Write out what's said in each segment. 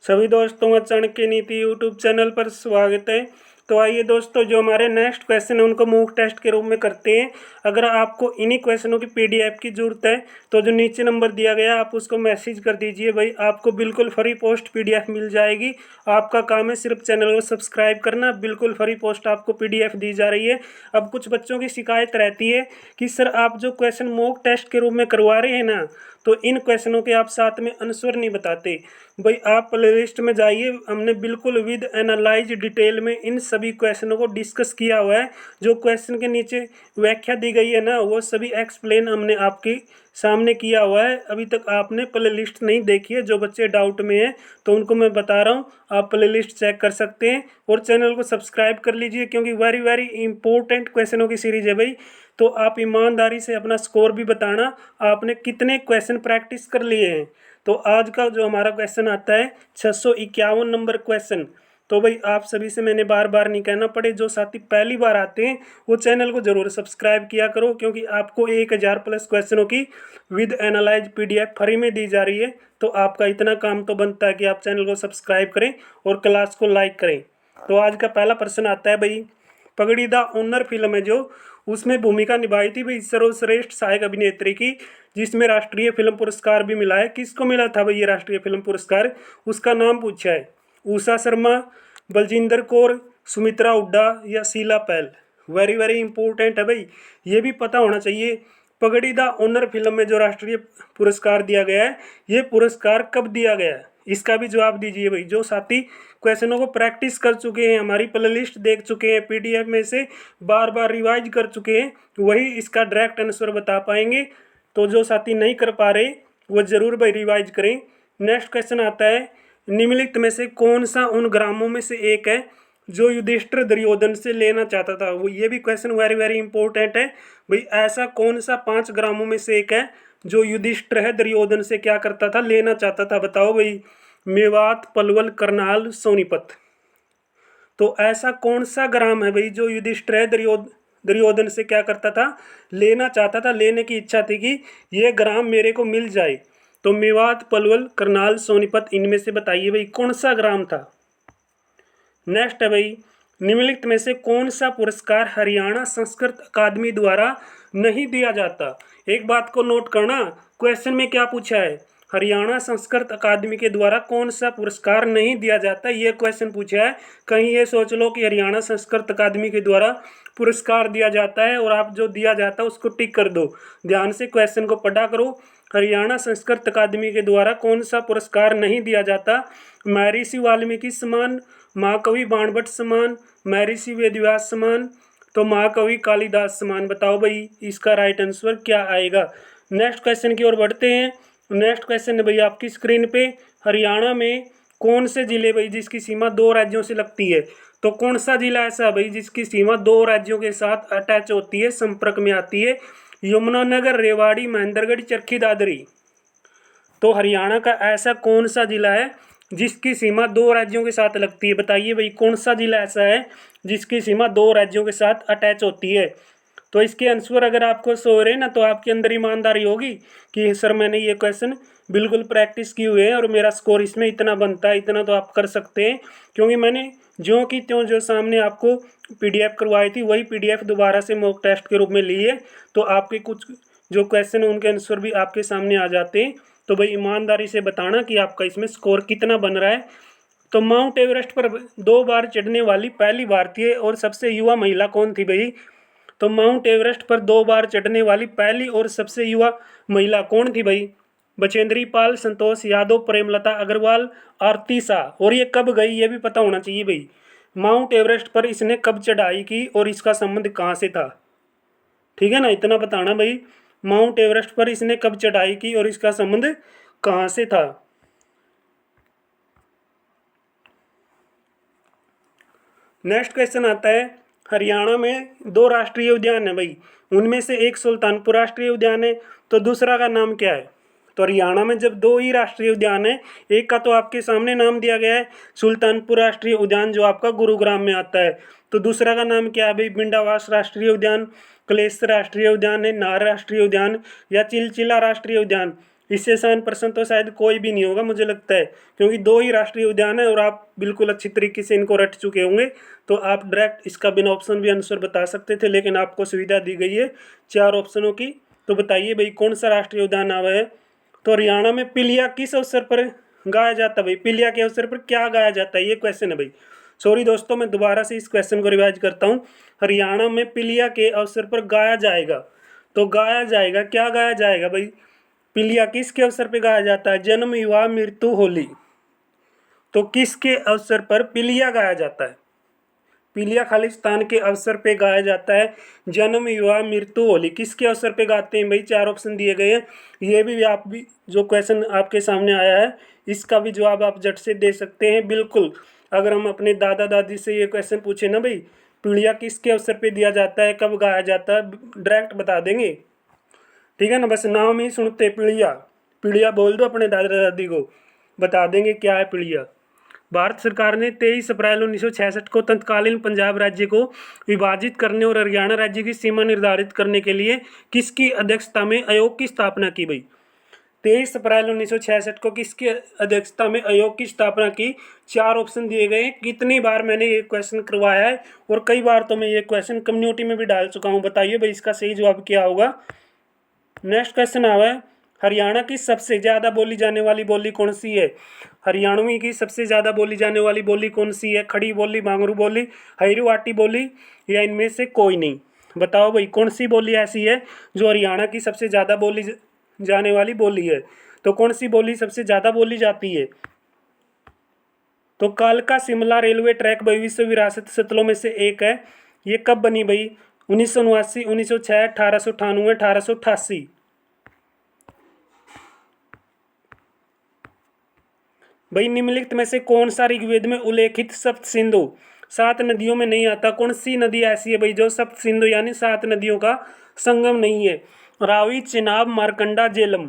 सभी दोस्तों का चाणक्य नीति यूट्यूब चैनल पर स्वागत है। तो आइए दोस्तों, जो हमारे नेक्स्ट क्वेश्चन है उनको मॉक टेस्ट के रूप में करते हैं। अगर आपको इन्हीं क्वेश्चनों की पीडीएफ की ज़रूरत है तो जो नीचे नंबर दिया गया है आप उसको मैसेज कर दीजिए भाई, आपको बिल्कुल फ्री पोस्ट पीडीएफ मिल जाएगी। आपका काम है सिर्फ चैनल को सब्सक्राइब करना, बिल्कुल फ्री पोस्ट आपको पीडीएफ दी जा रही है। अब कुछ बच्चों की शिकायत रहती है कि सर आप जो क्वेश्चन मॉक टेस्ट के रूप में करवा रहे हैं ना, तो इन क्वेश्चनों के आप साथ में आंसर नहीं बताते। भाई आप प्लेलिस्ट में जाइए, हमने बिल्कुल विद एनालाइज डिटेल में इन सभी क्वेश्चनों को डिस्कस किया हुआ है। जो क्वेश्चन के नीचे व्याख्या दी गई है ना, वो सभी एक्सप्लेन हमने आपके सामने किया हुआ है। अभी तक आपने प्लेलिस्ट नहीं देखी है, जो बच्चे डाउट में हैं तो उनको मैं बता रहा हूँ, आप प्लेलिस्ट चेक कर सकते हैं और चैनल को सब्सक्राइब कर लीजिए, क्योंकि वेरी वेरी इंपॉर्टेंट क्वेश्चनों की सीरीज है भाई। तो आप ईमानदारी से अपना स्कोर भी बताना, आपने कितने क्वेश्चन प्रैक्टिस कर लिए हैं। तो आज का जो हमारा क्वेश्चन आता है 651 नंबर क्वेश्चन। तो भाई आप सभी से मैंने बार बार नहीं कहना पड़े, जो साथी पहली बार आते हैं वो चैनल को जरूर सब्सक्राइब किया करो, क्योंकि आपको 1000 प्लस क्वेश्चनों की विद एनालाइज पीडीएफ फ्री में दी जा रही है। तो आपका इतना काम तो बनता है कि आप चैनल को सब्सक्राइब करें और क्लास को लाइक करें। तो आज का पहला प्रश्न आता है भाई, पगड़ी द ओनर फिल्म है जो, उसमें भूमिका निभाई थी भाई सर्वश्रेष्ठ सहायक अभिनेत्री की, जिसमें राष्ट्रीय फिल्म पुरस्कार भी मिला है। किसको मिला था भाई ये राष्ट्रीय फिल्म पुरस्कार, उसका नाम पूछा है। उषा शर्मा, बलजिंदर कौर, सुमित्रा हुड्डा या शीला पैल। वेरी वेरी इंपॉर्टेंट है भाई, ये भी पता होना चाहिए। पगड़ी द ओनर फिल्म में जो राष्ट्रीय पुरस्कार दिया गया है, ये पुरस्कार कब दिया गया है, इसका भी जवाब दीजिए भाई। जो साथी क्वेश्चनों को प्रैक्टिस कर चुके हैं, हमारी प्लेलिस्ट देख चुके हैं, पीडीएफ में से बार बार रिवाइज कर चुके हैं, वही इसका डायरेक्ट आंसर बता पाएंगे। तो जो साथी नहीं कर पा रहे वो जरूर भाई रिवाइज करें। नेक्स्ट क्वेश्चन आता है, निम्नलिखित में से कौन सा उन ग्रामों में से एक है जो युधिष्ठिर दुर्योधन से लेना चाहता था। वो ये भी क्वेश्चन वेरी वेरी इंपॉर्टेंट है भाई। ऐसा कौन सा 5 ग्रामों में से एक है जो युधिष्ठिर है दुर्योधन से क्या करता था, लेना चाहता था, बताओ भाई। मेवात, पलवल, करनाल, सोनीपत। तो ऐसा कौन सा ग्राम है भाई जो युधिष्ठिर है दुर्योधन से क्या करता था, लेना चाहता था, लेने की इच्छा थी कि ये ग्राम मेरे को मिल जाए। तो मेवात, पलवल, करनाल, सोनीपत, इनमें से बताइए भाई कौन सा ग्राम था। नेक्स्ट है भाई, निम्नलिखित में से कौन सा पुरस्कार हरियाणा संस्कृत अकादमी द्वारा नहीं दिया जाता। एक बात को नोट करना, क्वेश्चन में क्या पूछा है, हरियाणा संस्कृत अकादमी के द्वारा कौन सा पुरस्कार नहीं दिया जाता, ये क्वेश्चन पूछा है। कहीं ये सोच लो कि हरियाणा संस्कृत अकादमी के द्वारा पुरस्कार दिया जाता है और आप जो दिया जाता है उसको टिक कर दो। ध्यान से क्वेश्चन को पढ़ा करो। हरियाणा संस्कृत अकादमी के द्वारा कौन सा पुरस्कार नहीं दिया जाता, महर्षि वाल्मीकि सम्मान, महाकवि बाणभट्ट सम्मान, महर्षि वेदव्यास सम्मान, तो महाकवि कालिदास सम्मान। बताओ भाई इसका राइट आंसर क्या आएगा। नेक्स्ट क्वेश्चन की ओर बढ़ते हैं। नेक्स्ट क्वेश्चन है भाई आपकी स्क्रीन पे, हरियाणा में कौन से जिले भाई जिसकी सीमा 2 राज्यों से लगती है। तो कौन सा जिला ऐसा है भाई जिसकी सीमा 2 राज्यों के साथ अटैच होती है, संपर्क में आती है। यमुनानगर, रेवाड़ी, महेंद्रगढ़, चरखी दादरी। तो हरियाणा का ऐसा कौन सा जिला है जिसकी सीमा 2 राज्यों के साथ लगती है, बताइए भाई कौन सा जिला ऐसा है जिसकी सीमा 2 राज्यों के साथ अटैच होती है। तो इसके आंसर अगर आपको सो रहे ना, तो आपके अंदर ईमानदारी होगी कि सर मैंने ये क्वेश्चन बिल्कुल प्रैक्टिस की हुई है और मेरा स्कोर इसमें इतना बनता है, इतना तो आप कर सकते हैं। क्योंकि मैंने ज्यों की त्यों जो सामने आपको पीडीएफ करवाई थी वही पीडीएफ दोबारा से मॉक टेस्ट के रूप में ली है, तो आपके कुछ जो क्वेश्चन है उनके आंसर भी आपके सामने आ जाते हैं। तो भाई ईमानदारी से बताना कि आपका इसमें स्कोर कितना बन रहा है। तो माउंट एवरेस्ट पर 2 बार चढ़ने वाली पहली भारतीय और सबसे युवा महिला कौन थी भाई। तो माउंट एवरेस्ट पर 2 बार चढ़ने वाली पहली और सबसे युवा महिला कौन थी भाई। बचेंद्री पाल, संतोष यादव, प्रेमलता अग्रवाल, आरती शाह। और ये कब गई ये भी पता होना चाहिए भाई। माउंट एवरेस्ट पर इसने कब चढ़ाई की और इसका संबंध कहाँ से था, ठीक है ना, इतना बताना भाई। माउंट एवरेस्ट पर इसने कब चढ़ाई की और इसका संबंध कहाँ से था। नेक्स्ट क्वेश्चन आता है, हरियाणा में 2 राष्ट्रीय उद्यान है भाई, उनमें से एक सुल्तानपुर राष्ट्रीय उद्यान है, तो दूसरा का नाम क्या है। तो हरियाणा में जब 2 ही राष्ट्रीय उद्यान है, एक का तो आपके सामने नाम दिया गया है सुल्तानपुर राष्ट्रीय उद्यान जो आपका गुरुग्राम में आता है, तो दूसरा का नाम क्या है भाई, बिंडावास राष्ट्रीय उद्यान, कलेश्वर राष्ट्रीय उद्यान है, नार राष्ट्रीय उद्यान या चिलचिला राष्ट्रीय उद्यान। इससे आसान प्रश्न तो शायद कोई भी नहीं होगा मुझे लगता है, क्योंकि 2 ही राष्ट्रीय उद्यान है और आप बिल्कुल अच्छी तरीके से इनको रट चुके होंगे। तो आप डायरेक्ट इसका बिना ऑप्शन भी आंसर बता सकते थे, लेकिन आपको सुविधा दी गई है 4 ऑप्शनों की। तो बताइए भाई कौन सा राष्ट्रीय उद्यान आवा है। तो हरियाणा में पिलिया किस अवसर पर गाया जाता है भाई, पिलिया के अवसर पर क्या गाया जाता है, ये क्वेश्चन है भाई। सॉरी दोस्तों, मैं दोबारा से इस क्वेश्चन को रिवाइज करता हूँ। हरियाणा में पिलिया के अवसर पर गाया जाएगा, तो गाया जाएगा, क्या गाया जाएगा भाई। पिलिया किसके अवसर पर गाया जाता है, जन्म, विवाह, मृत्यु, होली। तो किसके अवसर पर पिलिया गाया जाता है, पिलिया खालिस्तान के अवसर पे गाया जाता है। जन्म, विवाह, मृत्यु, होली किसके अवसर पे गाते हैं भाई, 4 ऑप्शन दिए गए हैं। ये भी आप भी जो क्वेश्चन आपके सामने आया है इसका भी जवाब आप झट से दे सकते हैं बिल्कुल। अगर हम अपने दादा दादी से ये क्वेश्चन पूछे ना भाई, पिलिया किसके अवसर पे दिया जाता है, कब गाया जाता है, डायरेक्ट बता देंगे। ठीक है ना, बस नाम ही सुनते पिलिया, पिलिया बोल दो अपने दादा दादी को, बता देंगे क्या है पिलिया। भारत सरकार ने 23 अप्रैल 1966 को तत्कालीन पंजाब राज्य को विभाजित करने और हरियाणा राज्य की सीमा निर्धारित करने के लिए किसकी अध्यक्षता में आयोग की स्थापना की भाई। 23 अप्रैल 1966 को किसकी अध्यक्षता में आयोग की स्थापना की। 4 ऑप्शन दिए गए हैं। कितनी बार मैंने ये क्वेश्चन करवाया है और कई बार तो मैं ये क्वेश्चन कम्युनिटी में भी डाल चुका हूँ। बताइए भाई इसका सही जवाब क्या होगा। नेक्स्ट क्वेश्चन आवा है, हरियाणा की सबसे ज़्यादा बोली जाने वाली बोली कौन सी है। हरियाणवी की सबसे ज़्यादा बोली जाने वाली बोली कौन सी है, खड़ी बोली, भांगरू बोली, हैरुवाटी बोली या इनमें से कोई नहीं। बताओ भाई कौन सी बोली ऐसी है जो हरियाणा की सबसे ज़्यादा बोली जाने वाली बोली है। तो कौन सी बोली सबसे ज़्यादा बोली जाती है। तो कालका शिमला रेलवे ट्रैक भाई विश्व विरासत स्थलों में से एक है। ये कब बनी भाई, 1979, 1906, 1898, 1888। भाई निम्नलिखित में से कौन सा ऋग्वेद में उल्लेखित सप्त सिंधु 7 नदियों में नहीं आता। कौन सी नदी ऐसी है भाई जो सप्त सिंधु यानी 7 नदियों का संगम नहीं है। रावी, चिनाब, मारकंडा, झेलम।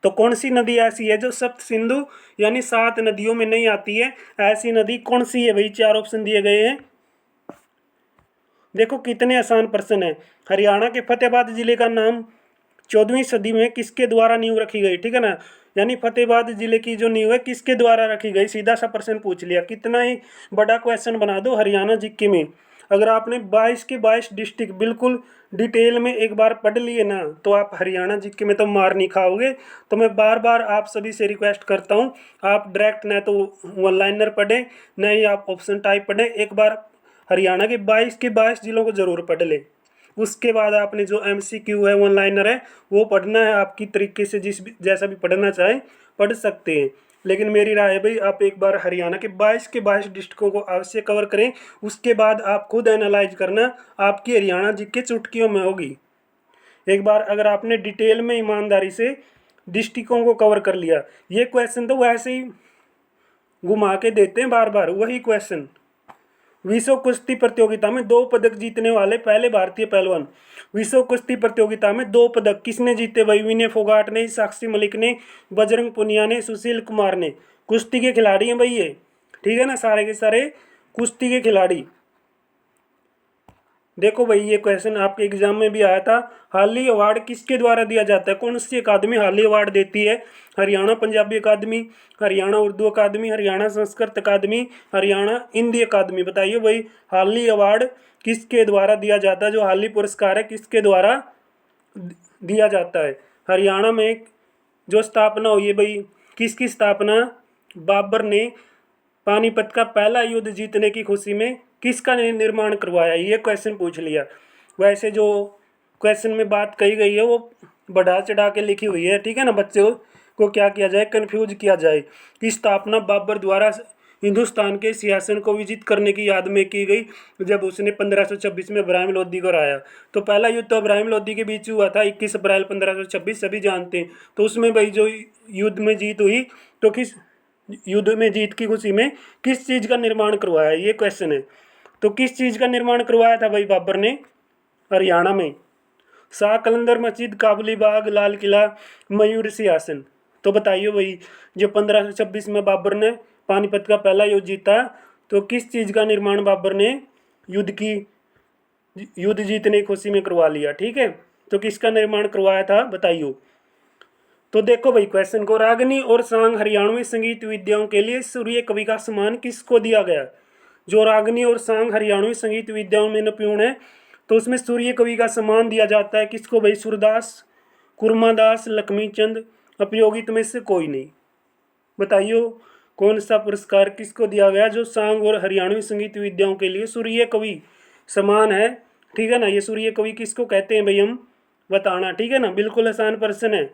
तो कौन सी नदी ऐसी है जो सप्त सिंधु यानी 7 नदियों में नहीं आती है, ऐसी नदी कौन सी है भाई। 4 ऑप्शन दिए गए हैं। देखो कितने आसान प्रश्न है। हरियाणा के फतेहाबाद जिले का नाम 14वीं सदी में किसके द्वारा नींव रखी गई। ठीक है ना, यानी फतेहाबाद जिले की जो नींव है किसके द्वारा रखी गई, सीधा सा प्रश्न पूछ लिया। कितना ही बड़ा क्वेश्चन बना दो हरियाणा जीके में। अगर आपने 22 के 22 डिस्ट्रिक्ट बिल्कुल डिटेल में एक बार पढ़ लिए ना, तो आप हरियाणा जीके में तो मार नहीं खाओगे। तो मैं बार बार आप सभी से रिक्वेस्ट करता हूँ, आप डायरेक्ट न तो वन लाइनर पढ़ें न ही आप ऑप्शन टाइप पढ़ें। एक बार हरियाणा के 22 के 22 जिलों को जरूर पढ़ लें। उसके बाद आपने जो MCQ है, वन लाइनर है, वो पढ़ना है। आपकी तरीके से जैसा भी पढ़ना चाहें पढ़ सकते हैं, लेकिन मेरी राय है भाई आप एक बार हरियाणा के 22 के 22 डिस्ट्रिक्टों को अवश्य कवर करें। उसके बाद आप खुद एनालाइज करना, आपकी हरियाणा जी के चुटकियों में होगी। एक बार अगर आपने डिटेल में ईमानदारी से डिस्ट्रिक्टों को कवर कर लिया, ये क्वेश्चन तो वैसे ही घुमा के देते हैं बार बार वही क्वेश्चन। विश्व कुश्ती प्रतियोगिता में 2 पदक जीतने वाले पहले भारतीय पहलवान। विश्व कुश्ती प्रतियोगिता में 2 पदक किसने जीते भाई। विनय फोगाट ने, साक्षी मलिक ने, बजरंग पुनिया ने, सुशील कुमार ने। कुश्ती के खिलाड़ी हैं भाई ये, ठीक है ना, सारे के सारे कुश्ती के खिलाड़ी। देखो भाई ये क्वेश्चन आपके एग्जाम में भी आया था। हार्ली अवार्ड किसके द्वारा दिया जाता है, कौन सी अकादमी हार्ली अवार्ड देती है। हरियाणा पंजाबी अकादमी, हरियाणा उर्दू अकादमी, हरियाणा संस्कृत अकादमी, हरियाणा हिंदी अकादमी। बताइए भाई हार्ली अवार्ड किसके द्वारा दिया जाता है, जो हार्ली पुरस्कार है किसके द्वारा दिया जाता है। हरियाणा में जो स्थापना हुई है भाई, किसकी स्थापना, बाबर ने पानीपत का पहला युद्ध जीतने की खुशी में किसका निर्माण करवाया, ये क्वेश्चन पूछ लिया। वैसे जो क्वेश्चन में बात कही गई है वो बढ़ा चढ़ा के लिखी हुई है, ठीक है ना। बच्चों को क्या किया जाए, कंफ्यूज किया जाए कि स्थापना बाबर द्वारा हिंदुस्तान के सिंहासन को विजित करने की याद में की गई, जब उसने 1526 में इब्राहिम लोदी को हराया। तो पहला युद्ध तो इब्राहिम लोदी के बीच हुआ था 21 अप्रैल 1526, सभी जानते हैं। तो उसमें भाई जो युद्ध में जीत हुई, तो किस युद्ध में जीत की खुशी में किस चीज़ का निर्माण करवाया, ये क्वेश्चन है। तो किस चीज़ का निर्माण करवाया था भाई बाबर ने हरियाणा में। शाह कलंदर मस्जिद, काबुली बाग, लाल किला, मयूर सिंहासन। तो बताइए भाई जो 1526 में बाबर ने पानीपत का पहला युद्ध जीता, तो किस चीज़ का निर्माण बाबर ने युद्ध जीतने की खुशी में करवा लिया, ठीक है। तो किसका निर्माण करवाया था बताइए। तो देखो भाई क्वेश्चन को, रागनी और सांग हरियाणवी संगीत विद्याओं के लिए सूर्य कवि का सम्मान किसको दिया गया? जो रागनी और सांग हरियाणवी संगीत विद्याओं में निपुण है तो उसमें सूर्य कवि का सम्मान दिया जाता है किसको भाई? सूरदास, कुर्मादास, लक्ष्मीचंद, उपयोगित में से कोई नहीं। बताइए कौन सा पुरस्कार किसको दिया गया जो सांग और हरियाणवी संगीत विद्याओं के लिए सूर्य कवि सम्मान है? ठीक है ना, ये सूर्य कवि किसको कहते हैं भाई हम बताना। ठीक है ना, बिल्कुल आसान प्रश्न है।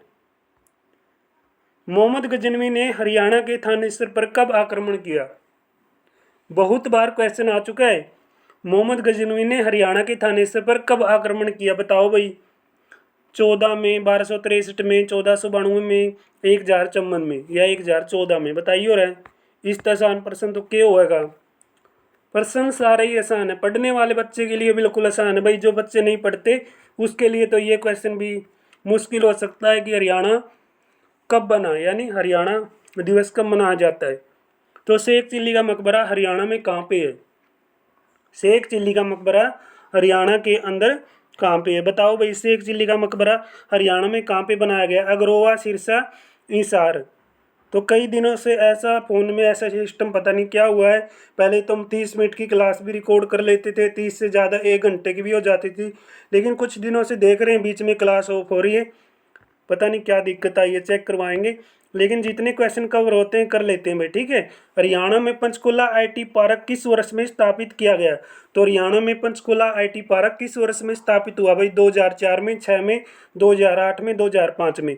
मोहम्मद गजनवी ने हरियाणा के थानेसर पर कब आक्रमण किया? बहुत बार क्वेश्चन आ चुका है। मोहम्मद गजनवी ने हरियाणा के थानेसर पर कब आक्रमण किया? बताओ भाई। 14 में, 1263 में, 1492 में, 1054 में या 1014 में? बताइए। और है इस आसान प्रश्न तो क्या होगा? प्रश्न सारे ही आसान है, पढ़ने वाले बच्चे के लिए बिल्कुल आसान है भाई। जो बच्चे नहीं पढ़ते उसके लिए तो ये क्वेश्चन भी मुश्किल हो सकता है कि हरियाणा कब बना, यानी हरियाणा दिवस कब मनाया जाता है। तो शेख चिल्ली का मकबरा हरियाणा में कहाँ पे है? शेख चिल्ली का मकबरा हरियाणा के अंदर कहाँ पे है? बताओ भाई, शेख चिल्ली का मकबरा हरियाणा में कहाँ पे बनाया गया? अगरोहा, सिरसा, हिसार। तो कई दिनों से ऐसा फ़ोन में ऐसा सिस्टम पता नहीं क्या हुआ है, पहले तुम 30 मिनट की क्लास भी रिकॉर्ड कर लेते थे, 30 से ज़्यादा 1 घंटे की भी हो जाती थी, लेकिन कुछ दिनों से देख रहे हैं बीच में क्लास ऑफ हो रही है। पता नहीं क्या दिक्कत आई है, चेक करवाएंगे। लेकिन जितने क्वेश्चन कवर होते हैं कर लेते हैं भाई। ठीक है। हरियाणा में पंचकुला आईटी पार्क किस वर्ष में स्थापित किया गया? तो हरियाणा में पंचकुला आईटी पार्क किस वर्ष में स्थापित हुआ भाई? 2004 में, 6 में, 2008 में, 2005 में?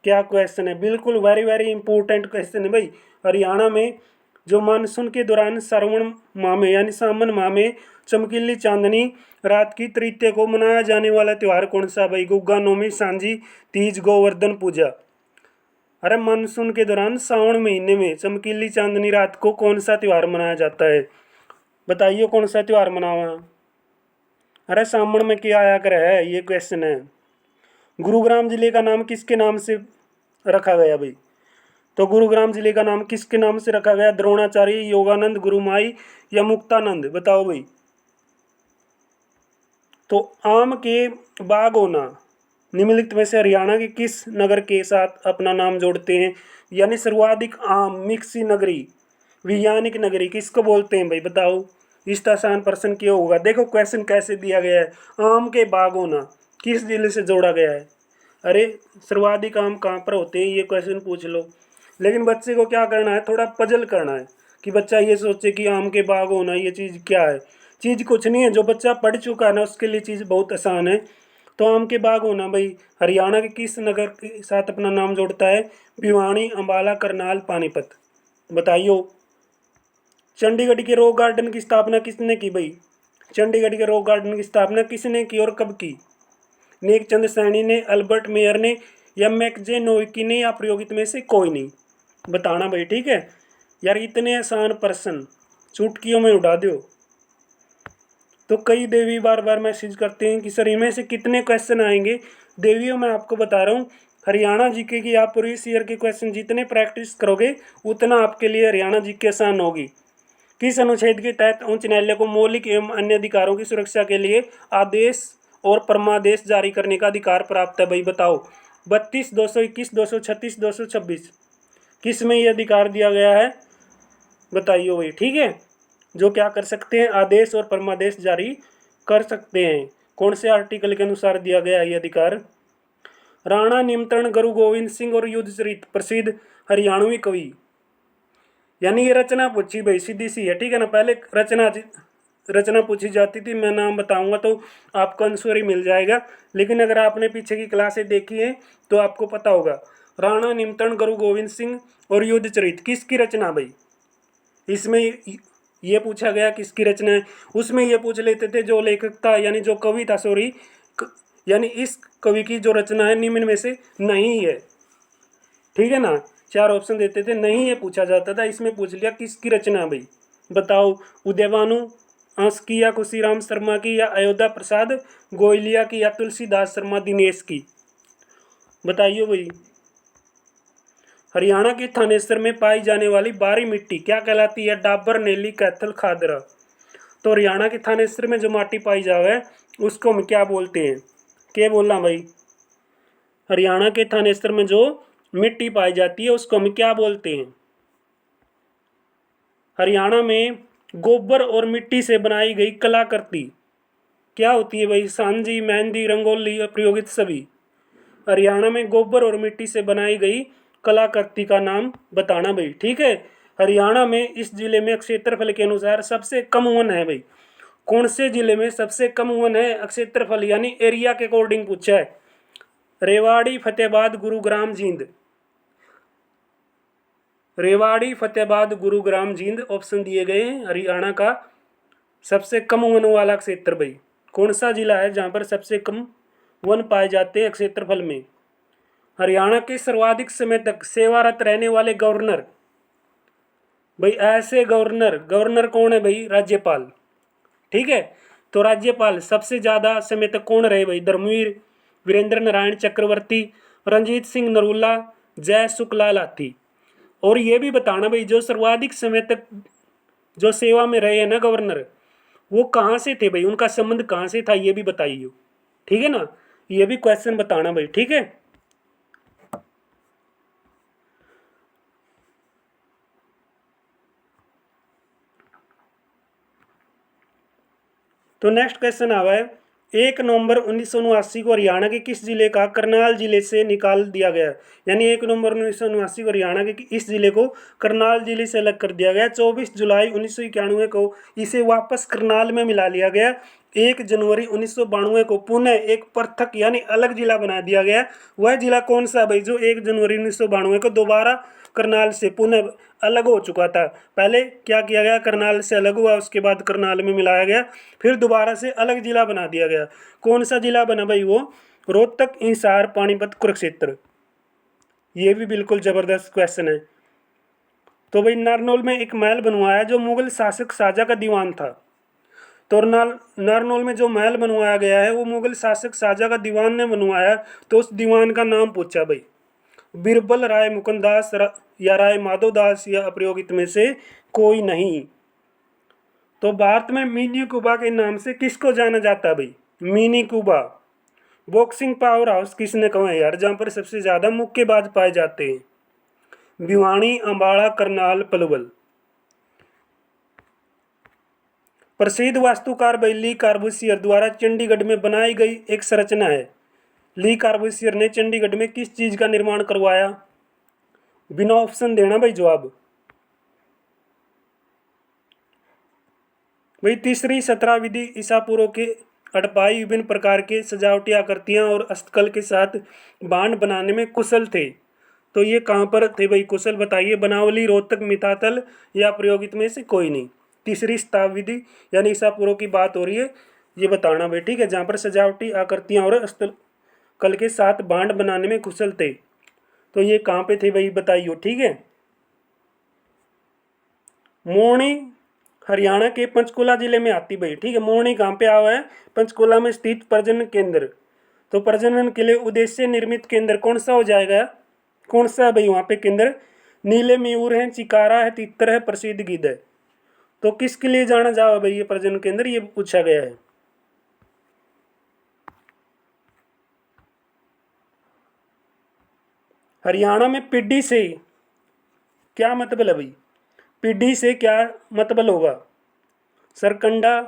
क्या क्वेश्चन है, बिल्कुल वेरी वेरी इंपॉर्टेंट क्वेश्चन है भाई। हरियाणा में जो मानसून के दौरान श्रावण माह में यानी सावन माह में चमकीली चांदनी रात की तृतीया को मनाया जाने वाला त्यौहार कौन सा भाई? गुग्गा, नौमी, सांझी, तीज, गोवर्धन पूजा। अरे मानसून के दौरान सावन महीने में चमकीली चांदनी रात को कौन सा त्यौहार मनाया जाता है? बताइए कौन सा त्यौहार मनावा? अरे सावन में क्या आया कर है, ये क्वेश्चन है। गुरुग्राम जिले का नाम किसके नाम से रखा गया भाई? तो गुरुग्राम जिले का नाम किसके नाम से रखा गया? द्रोणाचार्य, योगानंद, गुरुमाई या मुक्तानंद? बताओ भाई। तो आम के बाग होना निम्नलिखित में से हरियाणा के किस नगर के साथ अपना नाम जोड़ते हैं? यानी सर्वाधिक आम मिक्सी नगरी, वैज्ञानिक नगरी किसको बोलते हैं भाई? बताओ। इस आसान प्रश्न क्यों होगा? देखो क्वेश्चन कैसे दिया गया है। आम के बाग होना किस जिले से जोड़ा गया है? अरे सर्वाधिक आम कहाँ पर होते हैं, ये क्वेश्चन पूछ लो। लेकिन बच्चे को क्या करना है, थोड़ा पजल करना है कि बच्चा ये सोचे कि आम के बाग होना ये चीज़ क्या है। चीज़ कुछ नहीं है, जो बच्चा पढ़ चुका है ना उसके लिए चीज़ बहुत आसान है। तो आम के बाग होना भाई हरियाणा के किस नगर के साथ अपना नाम जोड़ता है? भिवानी, अंबाला, करनाल, पानीपत। बताइयो। चंडीगढ़ के रॉक गार्डन की स्थापना किसने की भाई? चंडीगढ़ के रॉक गार्डन की स्थापना किसने की और कब की? नेकचंद सैनी ने, अल्बर्ट मेयर ने या मैकजे नोइकी ने या प्रयोगित में से कोई नहीं? बताना भाई। ठीक है यार, इतने आसान प्रश्न चुटकियों में उड़ा दो। तो कई देवी बार बार मैसेज करते हैं कि सर इनमें से कितने क्वेश्चन आएंगे। देवियों मैं आपको बता रहा हूँ, हरियाणा जीके की आप इस ईयर के क्वेश्चन जितने प्रैक्टिस करोगे उतना आपके लिए हरियाणा जीके आसान होगी। किस अनुच्छेद के तहत उच्च न्यायालय को मौलिक एवं अन्य अधिकारों की सुरक्षा के लिए आदेश और परमादेश जारी करने का अधिकार प्राप्त है भाई? बताओ। 32, 221, 236, 226 किस में ये अधिकार दिया गया है? बताइए भाई। ठीक है, जो क्या कर सकते हैं, आदेश और परमादेश जारी कर सकते हैं। कौन से आर्टिकल के अनुसार दिया गया है ये अधिकार? राणा निमंत्रण, गुरु गोविंद सिंह और युद्ध चरित प्रसिद्ध हरियाणवी कवि। यानी ये रचना पूछी भाई, सीधी सी है। ठीक है ना, पहले रचना पूछी जाती थी, मैं नाम बताऊंगा तो आपको आंसर ही मिल जाएगा। लेकिन अगर आपने पीछे की क्लासें देखी हैं तो आपको पता होगा। राणा निमंत्रण, गुरु गोविंद सिंह और युद्ध चरित किसकी रचना भाई? इसमें ये पूछा गया किसकी रचना है। उसमें ये पूछ लेते थे जो लेखक था यानी जो कवि था, सॉरी, यानी इस कवि की जो रचना है निम्न में से नहीं है। ठीक है ना, 4 ऑप्शन देते थे, नहीं ये पूछा जाता था। इसमें पूछ लिया किसकी रचना है भाई? बताओ। उदयभानु अंश की या खुशीराम शर्मा की या अयोध्या प्रसाद गोयलिया की या तुलसीदास शर्मा दिनेश की? बताइए भाई। हरियाणा के थानेसर में पाई जाने वाली बारी मिट्टी क्या कहलाती है? डाबर, नेली, कैथल, खादरा। तो हरियाणा के थानेसर में जो माटी पाई जावे उसको हम क्या बोलते हैं? क्या बोलना भाई? हरियाणा के थानेसर में जो मिट्टी पाई जाती है उसको हम क्या बोलते हैं? हरियाणा में गोबर और मिट्टी से बनाई गई कलाकृति क्या होती है भाई? सांझी, मेहंदी, रंगोली, अप्रयोगित सभी। हरियाणा में गोबर और मिट्टी से बनाई गई कलाकृति का नाम बताना भाई, ठीक है। हरियाणा में इस जिले में क्षेत्रफल के अनुसार सबसे कम वन है भाई। कौन से जिले में सबसे कम वन है क्षेत्रफल यानी एरिया के अकॉर्डिंग पूछा है? रेवाड़ी, फतेहाबाद, गुरुग्राम, जींद। रेवाड़ी, फतेहाबाद, गुरुग्राम, जींद ऑप्शन दिए गए हैं हरियाणा का सबसे कम वन वाला क्षेत्र भाई। कौन सा जिला है जहाँ पर सबसे कम वन पाए जाते हैं क्षेत्रफल में? हरियाणा के सर्वाधिक समय तक सेवारत रहने वाले गवर्नर भाई, ऐसे गवर्नर गवर्नर कौन है भाई? राज्यपाल, ठीक है। तो राज्यपाल सबसे ज्यादा समय तक कौन रहे भाई? धर्मवीर, वीरेंद्र नारायण चक्रवर्ती, रंजीत सिंह नरूला, जय शुक्ला लाठी। और ये भी बताना भाई जो सर्वाधिक समय तक जो सेवा में रहे हैं ना गवर्नर, वो कहाँ से थे भाई? उनका संबंध कहाँ से था ये भी बताइए, ठीक है ना। ये भी क्वेश्चन बताना भाई, ठीक है। तो नेक्स्ट क्वेश्चन आवा है 1 नवंबर 1979 को हरियाणा के किस जिले का करनाल जिले से निकाल दिया गया? यानी 1 नवंबर 1979 को हरियाणा के इस जिले को करनाल जिले से अलग कर दिया गया। 24 जुलाई 1991 को इसे वापस करनाल में मिला लिया गया। 1 जनवरी 1992 को पुनः एक पृथक यानी अलग जिला बना दिया गया। वह जिला कौन सा भाई जो 1 जनवरी 1992 को दोबारा करनाल से पुनः अलग हो चुका था? पहले क्या किया गया? करनाल से अलग हुआ, उसके बाद करनाल में मिलाया गया, फिर दोबारा से अलग जिला बना दिया गया। कौन सा जिला बना भाई वो? रोहतक, हिसार, पानीपत, कुरुक्षेत्र। ये भी बिल्कुल जबरदस्त क्वेश्चन है। तो भाई नारनौल में एक महल बनवाया जो मुगल शासक शाहजहां का दीवान था। तो नारनौल में जो महल बनवाया गया है वो मुगल शासक शाहजहां का दीवान ने बनवाया। तो उस दीवान का नाम पूछा भाई, बीरबल, राय मुकुंदास या राय माधोदास या अप्रयोगित में से कोई नहीं। तो भारत में मिनी कुबा के नाम से किसको जाना जाता है भाई? Mini Quba. Boxing power house किसने कहा है यार जहाँ पर सबसे ज्यादा मुक्केबाज पाए जाते हैं? भिवानी, अंबाला, करनाल, पलवल। प्रसिद्ध वास्तुकार भाई ली कार्बूसियर द्वारा चंडीगढ़ में बनाई गई एक संरचना है। ली कार्बूसियर ने चंडीगढ़ में किस चीज का निर्माण करवाया? बिना ऑप्शन देना भाई जवाब। भाई तीसरी 17 विधि ईसा पूर्व के हड़प्पाई विभिन्न प्रकार के सजावटी आकृतियां और हस्तकला के साथ बाण बनाने में कुशल थे। तो ये कहाँ पर थे भाई कुशल? बताइए। बनावली, रोहतक, मिताथल या प्रयोगित में से कोई नहीं। तीसरी शताब्दी यानी ईसा पूर्व की बात हो रही है, ये बताना भाई, ठीक है। जहाँ पर सजावटी आकृतियां और हस्तकला के साथ बाण बनाने में कुशल थे, तो ये कहाँ पे थे भाई बताइए, ठीक है। मोरनी हरियाणा के पंचकुला जिले में आती भाई, ठीक है। मोरनी कहाँ पे आवा है? पंचकुला में स्थित प्रजनन केंद्र। तो प्रजनन के लिए उद्देश्य निर्मित केंद्र कौन सा हो जाएगा? कौन सा है भाई वहाँ पे केंद्र? नीले मयूर है, चिकारा है, तितर है, प्रसिद्ध गिद्ध है। तो किसके लिए जाना जाओ भाई ये प्रजनन केंद्र? ये पूछा गया है। हरियाणा में पिड्डी से क्या मतलब है भाई? पिड्डी से क्या मतलब होगा? सरकंडा,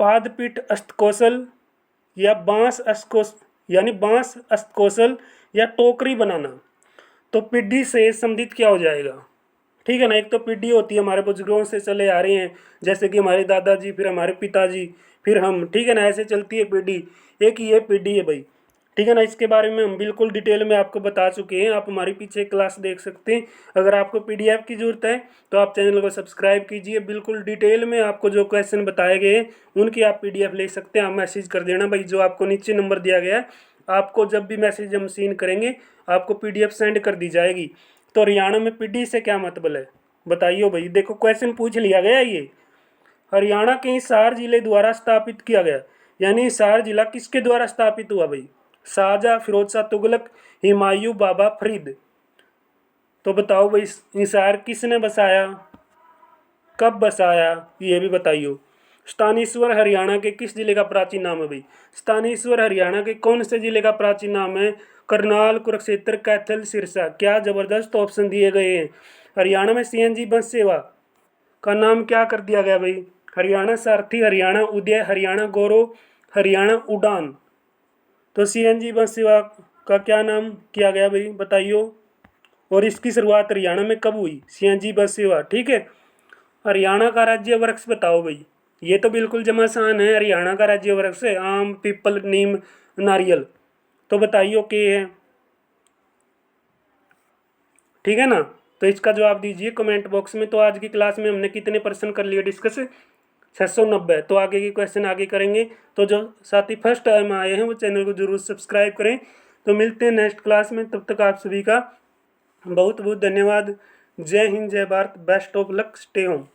पादपीठ अस्तकौशल या बांस अस्तकोश यानी बांस अस्तकौशल या टोकरी बनाना। तो पिड्डी से संबंधित क्या हो जाएगा, ठीक है ना। एक तो पिड्डी होती है हमारे बुजुर्गों से चले आ रहे हैं, जैसे कि हमारे दादाजी, फिर हमारे पिताजी, फिर हम, ठीक है ना, ऐसे चलती है पिड्डी। एक ये पिड्डी है भाई, ठीक है ना। इसके बारे में हम बिल्कुल डिटेल में आपको बता चुके हैं, आप हमारी पीछे क्लास देख सकते हैं। अगर आपको पीडीएफ की ज़रूरत है तो आप चैनल को सब्सक्राइब कीजिए। बिल्कुल डिटेल में आपको जो क्वेश्चन बताए गए हैं उनकी आप पीडीएफ ले सकते हैं। आप मैसेज कर देना भाई, जो आपको नीचे नंबर दिया गया है, आपको जब भी मैसेज हम सीन करेंगे आपको पीडीएफ सेंड कर दी जाएगी। तो हरियाणा में पिड्डी से क्या मतलब है बताइए भाई। देखो क्वेश्चन पूछ लिया गया ये, हरियाणा के हिसार जिले द्वारा स्थापित किया गया। यानी हिसार जिला किसके द्वारा स्थापित हुआ भाई? शाहजहां, फिरोज शाह तुगलक, हुमायूं, बाबा फरीद। तो बताओ भाई हिसार किसने बसाया, कब बसाया, ये भी बताइयो। स्थानेश्वर हरियाणा के किस जिले का प्राचीन नाम है भाई? स्थानेश्वर हरियाणा के कौन से जिले का प्राचीन नाम है? करनाल, कुरुक्षेत्र, कैथल, सिरसा। क्या जबरदस्त ऑप्शन दिए गए हैं। हरियाणा में सीएनजी बस सेवा का नाम क्या कर दिया गया भाई। हरियाणा सारथी, हरियाणा उदय, हरियाणा गौरव, हरियाणा उड़ान। तो सीएनजी बस सेवा का क्या नाम किया गया भाई, बताइए। और इसकी शुरुआत हरियाणा में कब हुई, सीएनजी बस सेवा। ठीक है। हरियाणा का राज्य वृक्ष बताओ भाई। ये तो बिल्कुल जमा आसान है। हरियाणा का राज्य वृक्ष है आम, पीपल, नीम, नारियल। तो बताइए के है। ठीक है ना। तो इसका जवाब दीजिए कमेंट बॉक्स में। तो आज की क्लास में हमने कितने प्रश्न कर लिए डिस्कस, 690। तो आगे की क्वेश्चन आगे करेंगे। तो जो साथी फर्स्ट टाइम आए हैं वो चैनल को जरूर सब्सक्राइब करें। तो मिलते हैं नेक्स्ट क्लास में, तब तक आप सभी का बहुत बहुत धन्यवाद। जय हिंद, जय Bharat, best of luck, stay home.